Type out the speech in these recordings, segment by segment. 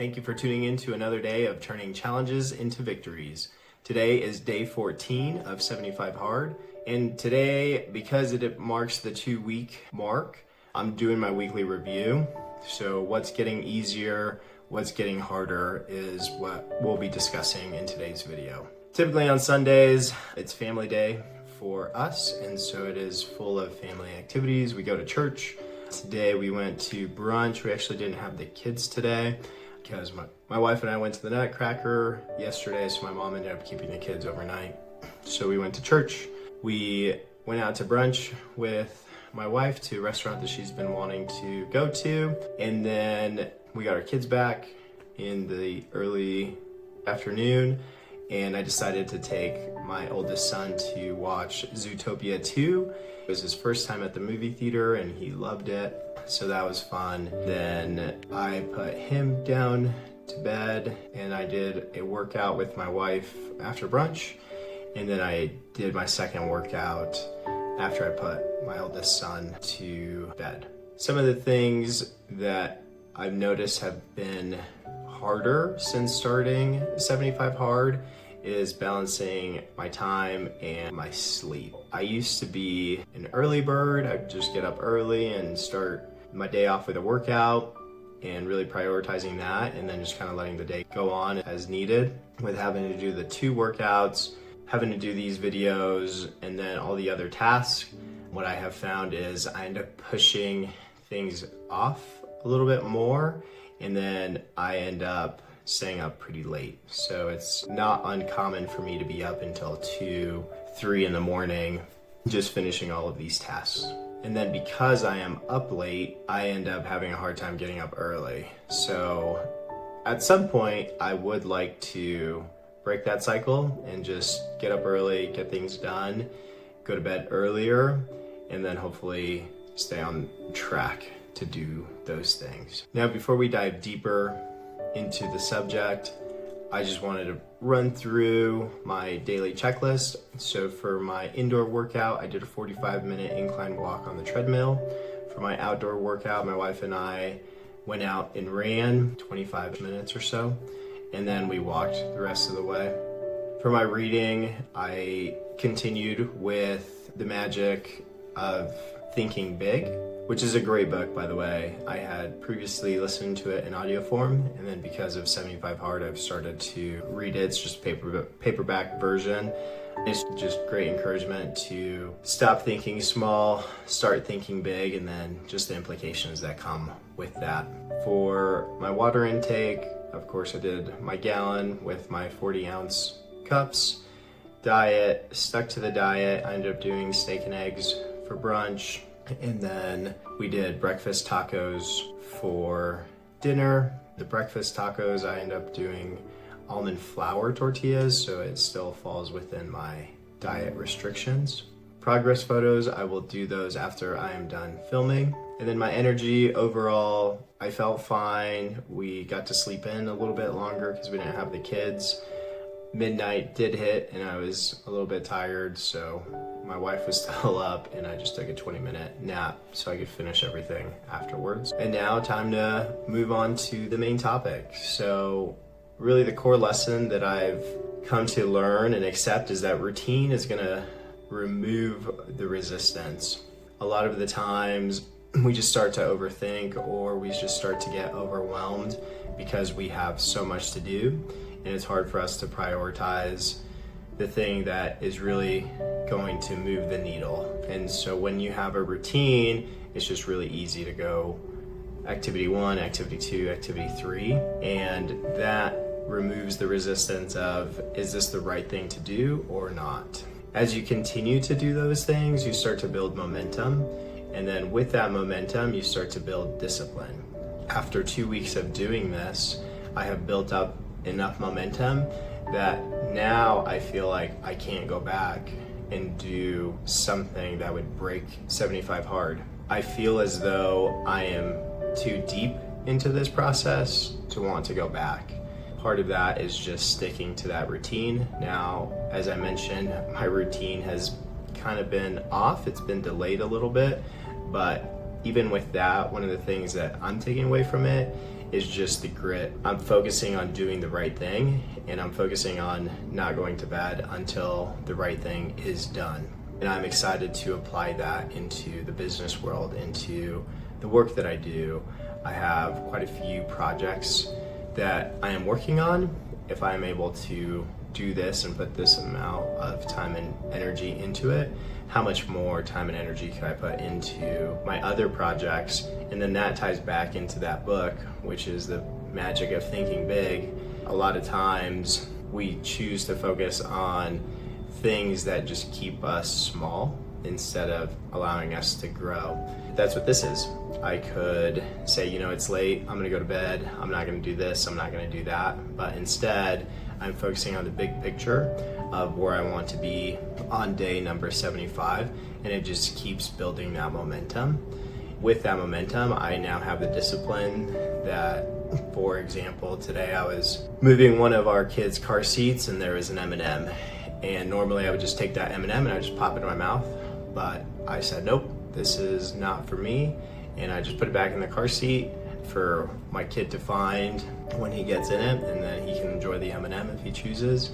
Thank you for tuning in to another day of turning challenges into victories. Today is day 14 of 75 Hard. And today, because it marks the 2-week mark, I'm doing my weekly review. So what's getting easier, what's getting harder is what we'll be discussing in today's video. Typically on Sundays, it's family day for us. And so it is full of family activities. We go to church. Today we went to brunch. We actually didn't have the kids today because my wife and I went to the Nutcracker yesterday, so my mom ended up keeping the kids overnight. So we went to church. We went out to brunch with my wife to a restaurant that she's been wanting to go to. And then we got our kids back in the early afternoon, and I decided to take my oldest son to watch Zootopia 2. It was his first time at the movie theater and he loved it, so that was fun. Then I put him down to bed and I did a workout with my wife after brunch, and then I did my second workout after I put my oldest son to bed. Some of the things that I've noticed have been harder since starting 75 Hard is balancing my time and my sleep. I used to be an early bird. I'd just get up early and start my day off with a workout and really prioritizing that, and then just kind of letting the day go on as needed. With having to do the 2 workouts, having to do these videos, and then all the other tasks, what I have found is I end up pushing things off a little bit more, and then I end up staying up pretty late. So it's not uncommon for me to be up until 2, 3 in the morning, just finishing all of these tasks. And then because I am up late, I end up having a hard time getting up early. So at some point, I would like to break that cycle and just get up early, get things done, go to bed earlier, and then hopefully stay on track to do those things. Now, before we dive deeper into the subject, I just wanted to run through my daily checklist. So for my indoor workout, I did a 45-minute incline walk on the treadmill. For my outdoor workout, my wife and I went out and ran 25 minutes or so, and then we walked the rest of the way. For my reading, I continued with The Magic of Thinking Big, which is a great book, by the way. I had previously listened to it in audio form, and then because of 75 Hard, I've started to read it. It's just a paperback version. It's just great encouragement to stop thinking small, start thinking big, and then just the implications that come with that. For my water intake, of course, I did my gallon with my 40-ounce cups. Diet, stuck to the diet. I ended up doing steak and eggs for brunch. And then we did breakfast tacos for dinner. The breakfast tacos, I end up doing almond flour tortillas, so it still falls within my diet restrictions. Progress photos, I will do those after I am done filming. And then my energy overall, I felt fine. We got to sleep in a little bit longer because we didn't have the kids. Midnight did hit and I was a little bit tired, so my wife was still up and I just took a 20-minute nap so I could finish everything afterwards. And now time to move on to the main topic. So really the core lesson that I've come to learn and accept is that routine is gonna remove the resistance. A lot of the times we just start to overthink, or we just start to get overwhelmed because we have so much to do, and it's hard for us to prioritize the thing that is really going to move the needle. And so when you have a routine, it's just really easy to go activity 1, activity 2, activity 3, and that removes the resistance of, is this the right thing to do or not? As you continue to do those things, you start to build momentum, and then with that momentum, you start to build discipline. After 2 weeks of doing this, I have built up enough momentum that now I feel like I can't go back and do something that would break 75 Hard. I feel as though I am too deep into this process to want to go back. Part of that is just sticking to that routine. Now, as I mentioned, my routine has kind of been off. It's been delayed a little bit, but even with that, one of the things that I'm taking away from it is just the grit. I'm focusing on doing the right thing, and I'm focusing on not going to bed until the right thing is done. And I'm excited to apply that into the business world, into the work that I do. I have quite a few projects that I am working on. If I'm able to do this and put this amount of time and energy into it, how much more time and energy could I put into my other projects? And then that ties back into that book, which is the magic of thinking big. A lot of times we choose to focus on things that just keep us small instead of allowing us to grow. That's what this is. I could say, it's late, I'm gonna go to bed, I'm not gonna do this, I'm not gonna do that. But instead, I'm focusing on the big picture of where I want to be on day number 75, and it just keeps building that momentum. With that momentum, I now have the discipline that, for example, today I was moving one of our kids' car seats and there was an M&M. And normally I would just take that M&M and I would just pop it in my mouth. But I said, nope, this is not for me. And I just put it back in the car seat for my kid to find when he gets in it, and then he can enjoy the M&M if he chooses.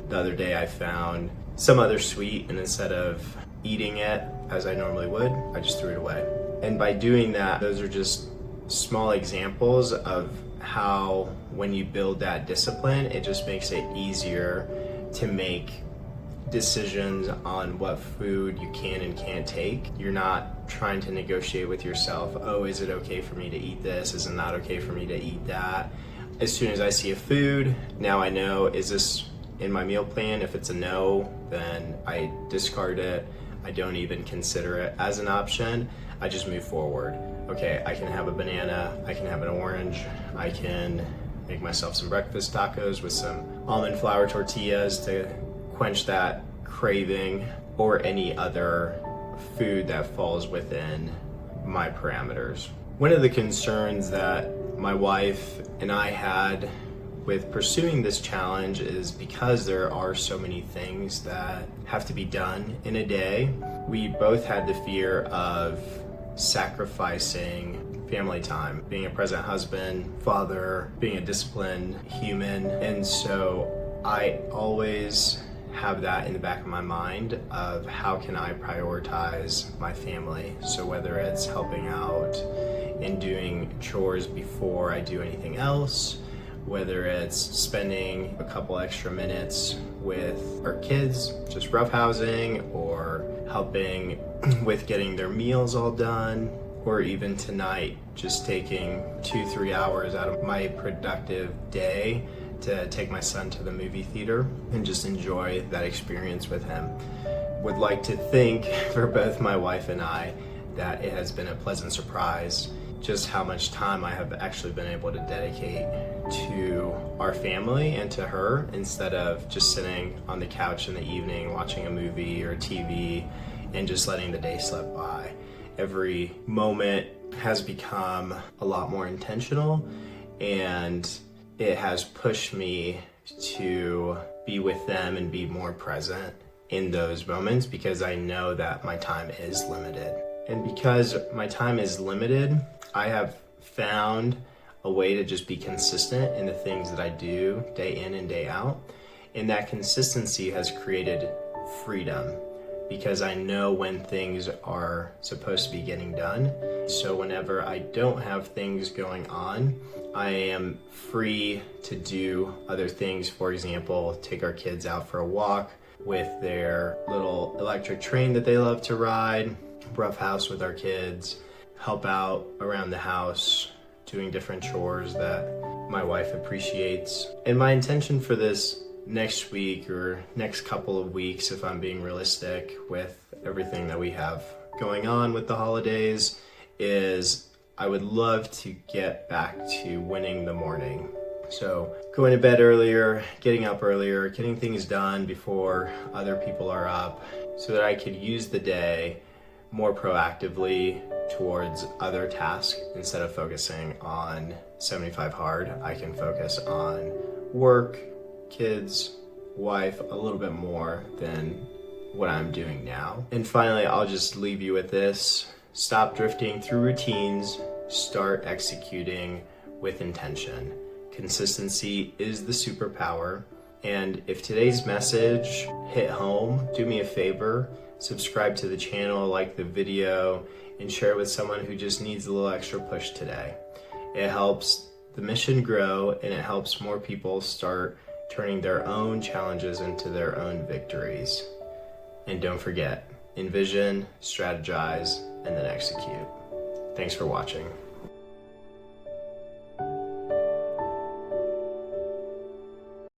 The other day I found some other sweet, and instead of eating it as I normally would, I just threw it away. And by doing that, those are just small examples of how when you build that discipline, it just makes it easier to make decisions on what food you can and can't take. You're not trying to negotiate with yourself, oh, is it okay for me to eat this? Is it not okay for me to eat that? As soon as I see a food, now I know, is this in my meal plan? If it's a no, then I discard it. I don't even consider it as an option. I just move forward. Okay, I can have a banana, I can have an orange, I can make myself some breakfast tacos with some almond flour tortillas to quench that craving, or any other food that falls within my parameters. One of the concerns that my wife and I had with pursuing this challenge is because there are so many things that have to be done in a day, we both had the fear of sacrificing family time, being a present husband, father, being a disciplined human. And so I always have that in the back of my mind of how can I prioritize my family. So whether it's helping out and doing chores before I do anything else, whether it's spending a couple extra minutes with our kids, just roughhousing, or helping with getting their meals all done, or even tonight, just taking 2-3 hours out of my productive day to take my son to the movie theater and just enjoy that experience with him. Would like to think for both my wife and I that it has been a pleasant surprise just how much time I have actually been able to dedicate to our family and to her, instead of just sitting on the couch in the evening watching a movie or TV and just letting the day slip by. Every moment has become a lot more intentional, and it has pushed me to be with them and be more present in those moments, because I know that my time is limited. And because my time is limited, I have found a way to just be consistent in the things that I do day in and day out. And that consistency has created freedom, because I know when things are supposed to be getting done. So whenever I don't have things going on, I am free to do other things. For example, take our kids out for a walk with their little electric train that they love to ride, roughhouse with our kids, help out around the house, doing different chores that my wife appreciates. And my intention for this next week or next couple of weeks, if I'm being realistic with everything that we have going on with the holidays, is I would love to get back to winning the morning. So going to bed earlier, getting up earlier, getting things done before other people are up, so that I could use the day more proactively towards other tasks. Instead of focusing on 75 hard, I can focus on work, kids, wife, a little bit more than what I'm doing now. And finally, I'll just leave you with this. Stop drifting through routines, start executing with intention. Consistency is the superpower. And if today's message hit home, do me a favor, subscribe to the channel, like the video, and share it with someone who just needs a little extra push today. It helps the mission grow, and it helps more people start turning their own challenges into their own victories. And don't forget, envision, strategize, and then execute. Thanks for watching.